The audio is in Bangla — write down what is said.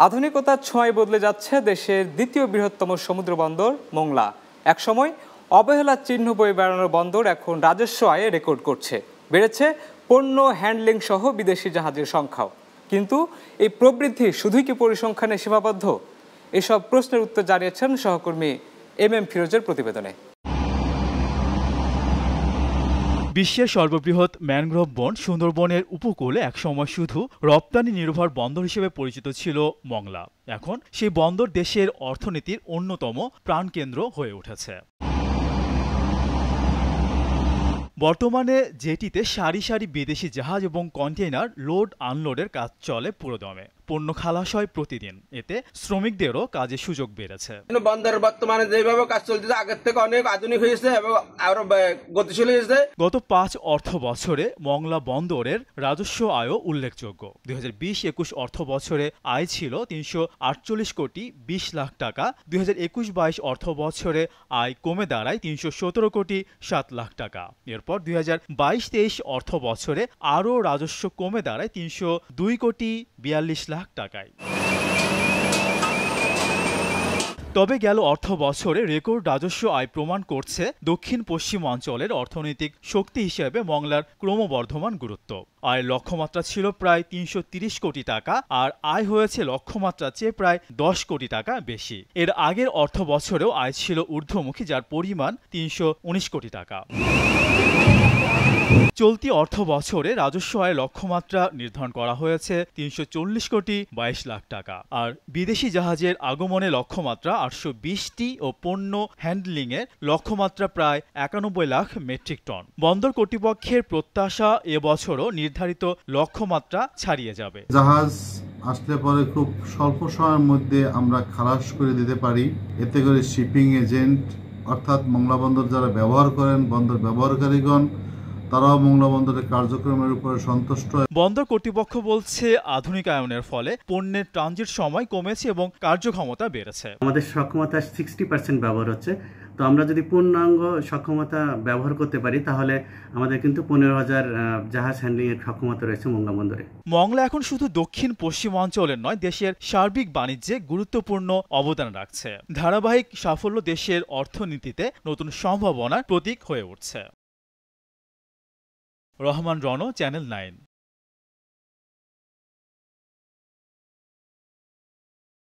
আধুনিকতার ছোঁয়ায় বদলে যাচ্ছে দেশের দ্বিতীয় বৃহত্তম সমুদ্র বন্দর মোংলা। একসময় অবহেলার চিহ্ন বয়ে বেড়ানোর বন্দর এখন রাজস্ব আয়ে রেকর্ড করছে। বেড়েছে পণ্য হ্যান্ডলিং সহ বিদেশি জাহাজের সংখ্যাও। কিন্তু এই প্রবৃদ্ধি শুধুই কি পরিসংখ্যানে সীমাবদ্ধ? এসব প্রশ্নের উত্তর জানিয়েছেন সহকর্মী এম ফিরোজের প্রতিবেদনে। বিশ্বের সর্ববৃহৎ ম্যানগ্রোভ বন সুন্দরবনের উপকূলে একসময় শুধু রপ্তানি নির্ভর বন্দর হিসেবে পরিচিত ছিল মংলা। এখন সেই বন্দর দেশের অর্থনীতির অন্যতম প্রাণকেন্দ্র হয়ে উঠেছে। বর্তমানে যেটিতে সারি সারি বিদেশি জাহাজ এবং কন্টেইনার লোড আনলোডের কাজ চলে পুরোদমে। পণ্য খালাস হয় প্রতিদিন, এতে শ্রমিকদেরও কাজের সুযোগ বেড়েছে। বন্দরের বর্তমানে যেভাবে কাজ চলতেছে আগের থেকে অনেক আধুনিক হয়েছে এবং আরো গতিশীল হয়েছে। গত ৫ অর্থ বছরে মংলা বন্দরের রাজস্ব আয়ও উল্লেখযোগ্য। ২০২০-২১ অর্থ বছরে আয় ছিল ৩৪৮ কোটি ২০ লাখ টাকা। ২০২১-২২ অর্থ বছরে আয় কমে দাঁড়ায় ৩১৭ কোটি ৭ লাখ টাকা। এরপর ২০২২-২৩ অর্থ বছরে আরও রাজস্ব কমে দাঁড়ায় ৩০২ কোটি ৪২ লাখ টাকায়। তবে গেল অর্থ বছরে রেকর্ড রাজস্ব আয় প্রমাণ করছে দক্ষিণ পশ্চিমাঞ্চলের অর্থনৈতিক শক্তি হিসেবে মংলার ক্রমবর্ধমান গুরুত্ব। আয়ের লক্ষ্যমাত্রা ছিল প্রায় ৩৩০ কোটি টাকা, আর আয় হয়েছে লক্ষ্যমাত্রার চেয়ে প্রায় ১০ কোটি টাকা বেশি। এর আগের অর্থ বছরেও আয় ছিল ঊর্ধ্বমুখী, যার পরিমাণ ৩১৯ কোটি টাকা। চলতি অর্থ বছরে রাজস্ব আয়ের লক্ষ্যমাত্রা নির্ধারণ করা হয়েছে ৩৪০ কোটি ২২ লাখ টাকা, আর বিদেশি জাহাজের আগমনে লক্ষ্যমাত্রা ৮২০টি ও পণ্য হ্যান্ডলিংয়ের লক্ষ্যমাত্রা প্রায় ৯১ লাখ মেট্রিক টন। বন্দর কর্তৃপক্ষের প্রত্যাশা এবছরও নির্ধারিত লক্ষ্যমাত্রা ছাড়িয়ে যাবে। জাহাজ আসলে পরে খুব স্বল্প সময়ের মধ্যে আমরা খালাস করে দিতে পারি। এতে করে শিপিং এজেন্ট অর্থাৎ মংলা বন্দর যারা ব্যবহার করেন, বন্দর ব্যবহারকারীগণ, তারাও মংলা বন্দরের কার্যক্রমের উপরে সন্তুষ্ট। বন্দর কর্তৃপক্ষ বলছে আধুনিকায়নের ফলে পণ্যের ট্রানজিট সময় কমেছে এবং কার্যক্ষমতা বেড়েছে। আমাদের সক্ষমতা 60% ব্যবহার হচ্ছে। তো আমরা যদি পূর্ণাঙ্গ সক্ষমতা ব্যবহার করতে পারি তাহলে আমাদের কিন্তু ১৫,০০০ জাহাজ হ্যান্ডলিং এর সক্ষমতা রয়েছে মংলা বন্দরে। মংলা এখন শুধু দক্ষিণ পশ্চিমাঞ্চলের নয়, দেশের সার্বিক বাণিজ্যে গুরুত্বপূর্ণ অবদান রাখছে। ধারাবাহিক সাফল্য দেশের অর্থনীতিতে নতুন সম্ভাবনার প্রতীক হয়ে উঠছে। রহমান রণ, চ্যানেল 9।